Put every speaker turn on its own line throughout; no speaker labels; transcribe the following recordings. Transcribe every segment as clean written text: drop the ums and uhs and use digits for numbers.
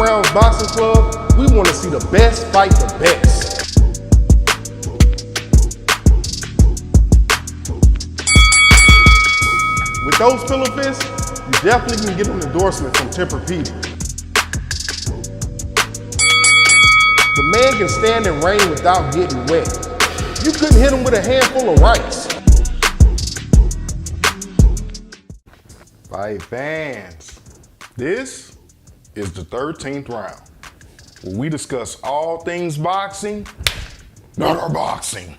Rounds Boxing Club, we want to see the best fight the best. With those pillow fists, you definitely can get an endorsement from Tempur-Pedic. The man can stand in rain without getting wet. You couldn't hit him with a handful of rice. Fight fans, this is the 13th round, where we discuss all things boxing, not our boxing.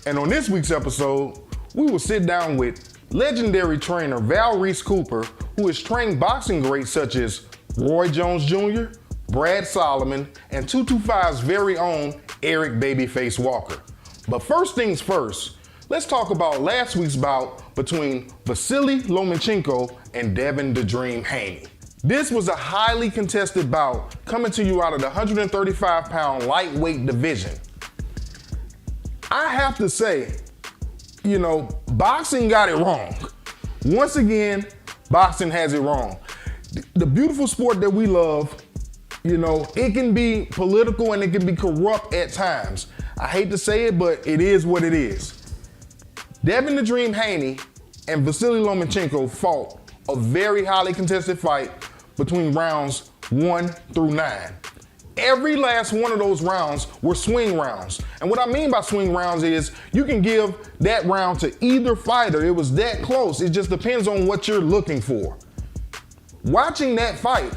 And on this week's episode, we will sit down with legendary trainer Valrice Cooper, who has trained boxing greats such as Roy Jones Jr., Brad Solomon, and 225's very own Eric Babyface Walker. But first things first, let's talk about last week's bout between Vasily Lomachenko and Devin the Dream Haney. This was a highly contested bout coming to you out of the 135-pound lightweight division. I have to say, boxing got it wrong. Once again, boxing has it wrong. The beautiful sport that we love, it can be political and it can be corrupt at times. I hate to say it, but it is what it is. Devin the Dream Haney and Vasily Lomachenko fought a very highly contested fight between rounds 1 through 9. Every last one of those rounds were swing rounds. And what I mean by swing rounds is you can give that round to either fighter. It was that close. It just depends on what you're looking for. Watching that fight,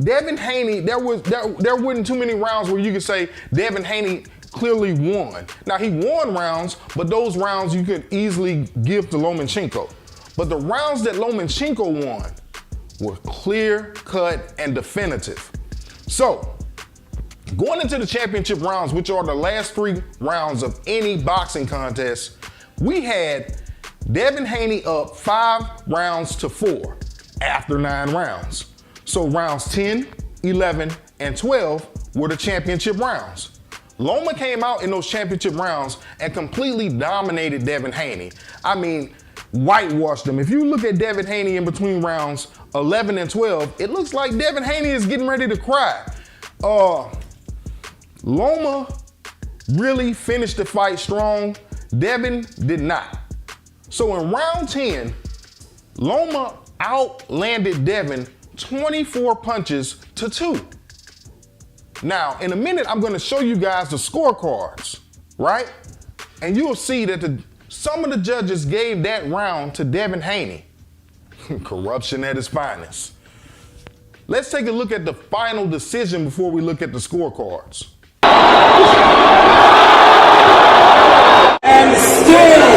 Devin Haney, there wasn't too many rounds where you could say Devin Haney clearly won. Now he won rounds, but those rounds you could easily give to Lomachenko. But the rounds that Lomachenko won were clear, cut, and definitive. So, going into the championship rounds, which are the last 3 rounds of any boxing contest, we had Devin Haney up 5 rounds to 4 after 9 rounds. So rounds 10, 11, and 12 were the championship rounds. Loma came out in those championship rounds and completely dominated Devin Haney. I mean, whitewashed him. If you look at Devin Haney in between rounds 11 and 12, it looks like Devin Haney is getting ready to cry. Loma really finished the fight strong. Devin did not. So in round 10, Loma outlanded Devin 24 punches to 2. Now, in a minute, I'm gonna show you guys the scorecards, right? And you'll see that some of the judges gave that round to Devin Haney. Corruption at its finest. Let's take a look at the final decision before we look at the scorecards. And still.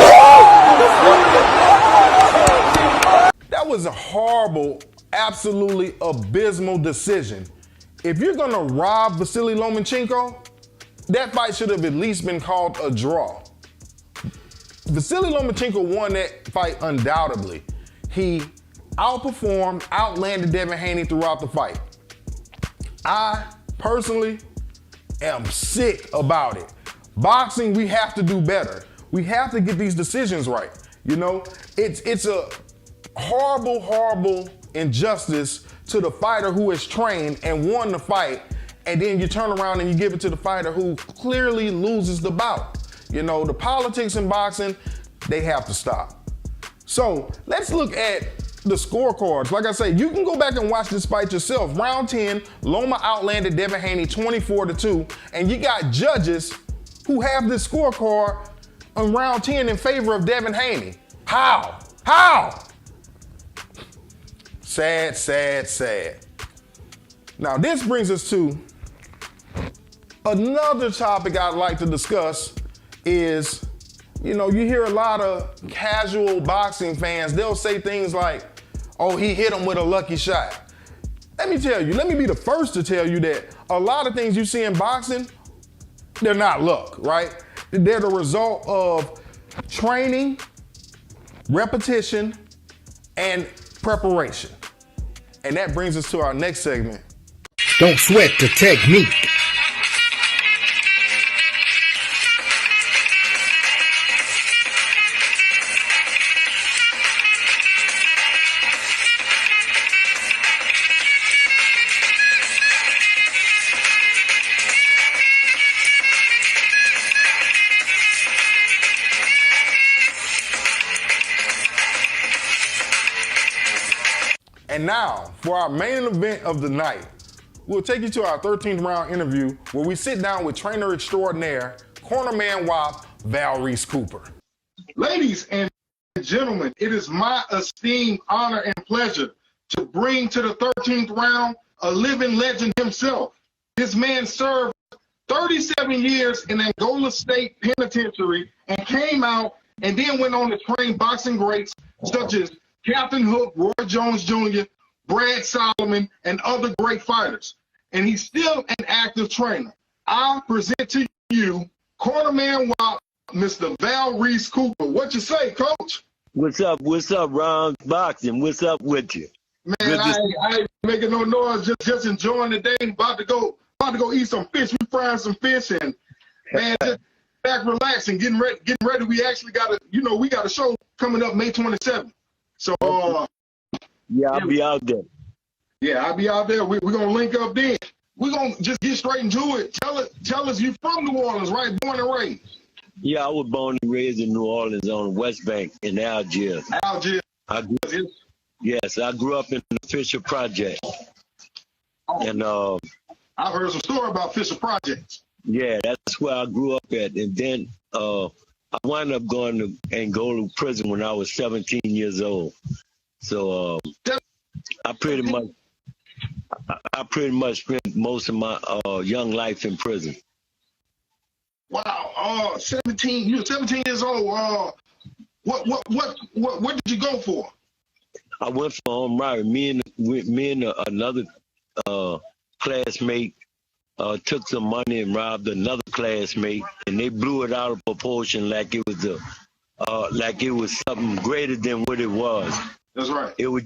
That was a horrible, absolutely abysmal decision. If you're gonna rob Vasily Lomachenko, that fight should have at least been called a draw. Vasily Lomachenko won that fight undoubtedly. He outperformed, outlanded Devin Haney throughout the fight. I personally am sick about it. Boxing, we have to do better. We have to get these decisions right. It's a horrible, horrible injustice to the fighter who is trained and won the fight, and then you turn around and you give it to the fighter who clearly loses the bout. The politics in boxing, they have to stop. So let's look at the scorecards. Like I said, you can go back and watch this fight yourself. Round 10, Loma outlanded Devin Haney 24-2, and you got judges who have this scorecard on round 10 in favor of Devin Haney. How? Sad, sad, sad. Now this brings us to another topic I'd like to discuss is, you hear a lot of casual boxing fans, they'll say things like, oh, he hit him with a lucky shot. Let me be the first to tell you that a lot of things you see in boxing, they're not luck, right? They're the result of training, repetition, and preparation. And that brings us to our next segment.
Don't sweat the technique.
And now, for our main event of the night, we'll take you to our 13th round interview where we sit down with trainer extraordinaire, Cornerman Whop, Valrice Cooper.
Ladies and gentlemen, it is my esteemed honor and pleasure to bring to the 13th round a living legend himself. This man served 37 years in Angola State Penitentiary and came out and then went on to train boxing greats such as Captain Hook, Roy Jones Jr., Brad Solomon, and other great fighters. And he's still an active trainer. I present to you Cornerman Whop, Mr. Valrice Cooper. What you say, Coach?
What's up, Rounds Boxing? What's up with you?
Man, I ain't making no noise, just enjoying the day. About to go eat some fish. We frying some fish and man, just back relaxing, getting ready. We actually we got a show coming up May 27th. So
yeah, I'll be out there.
Yeah, I'll be out there. We're gonna link up then. We're gonna just get straight into it. Tell us you from New Orleans, right? Born and raised.
Yeah, I was born and raised in New Orleans on the West Bank in Algiers.
Algiers.
Yes, I grew up in the Fisher Project.
Oh,
and
I've heard some story about Fisher Projects.
Yeah, that's where I grew up at. And then I wound up going to Angola prison when I was 17 years old. So I pretty much spent most of my young life in prison.
Wow, 17. You were 17 years old. What did you go for?
I went for armed robbery. Me and another classmate took some money and robbed another classmate, and they blew it out of proportion like it was something greater than what it was.
That's right.
It was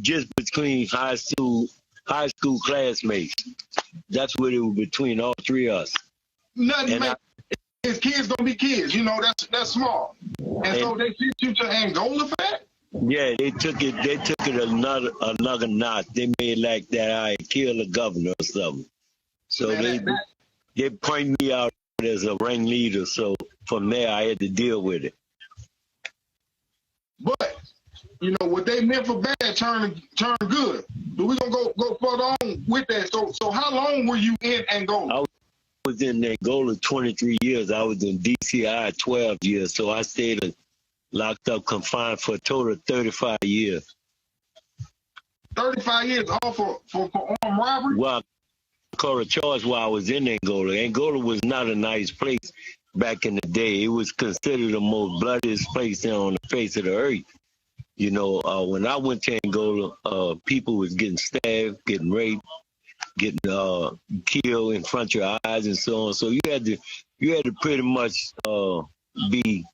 just between high school classmates. That's what it was between all three of us.
Nothing, man. His kids gonna be kids, that's small. And so they sent you to Angola for that?
Yeah, they took it another notch. They made like that I killed a governor or something. So man, they pointed me out as a ringleader. So from there I had to deal with it.
But what they meant for bad turned good. But we're gonna go further on with that. So how long were you in Angola?
I was in Angola 23 years. I was in DCI 12 years. So I stayed locked up, confined for a total of 35 years.
35 years, all for armed robbery?
Well, I caught a charge while I was in Angola. Angola was not a nice place back in the day. It was considered the most bloodiest place on the face of the earth. When I went to Angola, people was getting stabbed, getting raped, getting killed in front of your eyes and so on. So you had to pretty much be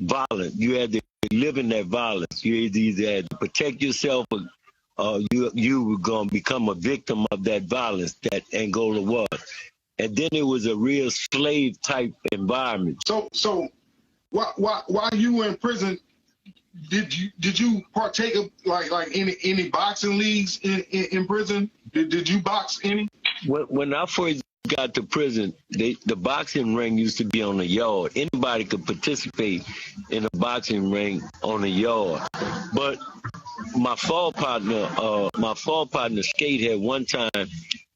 violent. You had to live in that violence. You either had to protect yourself or you were going to become a victim of that violence that Angola was. And then it was a real slave type environment.
So while you were in prison, did you partake of like any boxing leagues in prison? Did you box any?
When I first got to prison, the boxing ring used to be on the yard. Anybody could participate in a boxing ring on the yard. But my fall partner, Skatehead, one time,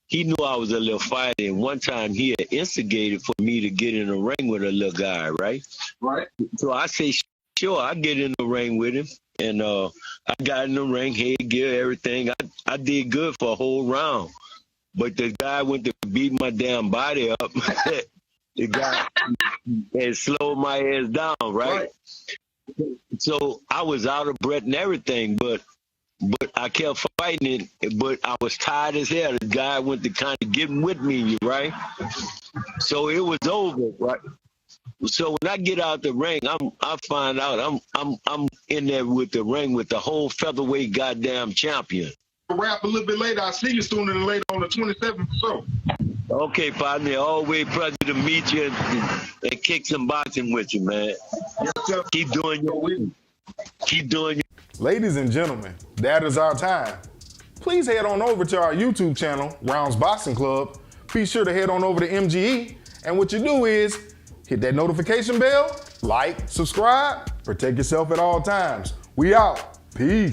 he knew I was a little fighter, and one time he had instigated for me to get in a ring with a little guy, right?
Right.
So I say, sure, I get in the ring with him. And I got in the ring, headgear, everything. I did good for a whole round. But the guy went to beat my damn body up. The guy had slowed my ass down, right? So I was out of breath and everything, but I kept fighting it, but I was tired as hell. The guy went to kind of get with me, right? So it was over, right? So when I get out the ring, I find out I'm in there with the ring with the whole featherweight goddamn champion.
Rap a little bit later. I'll see you sooner than later on the 27th or so.
Okay, partner. Always pleasure to meet you and kick some boxing with you, man.
Yes, sir.
Keep doing your.
Ladies and gentlemen, that is our time. Please head on over to our YouTube channel, Rounds Boxing Club. Be sure to head on over to MGE. And what you do is hit that notification bell, like, subscribe, protect yourself at all times. We out. Peace.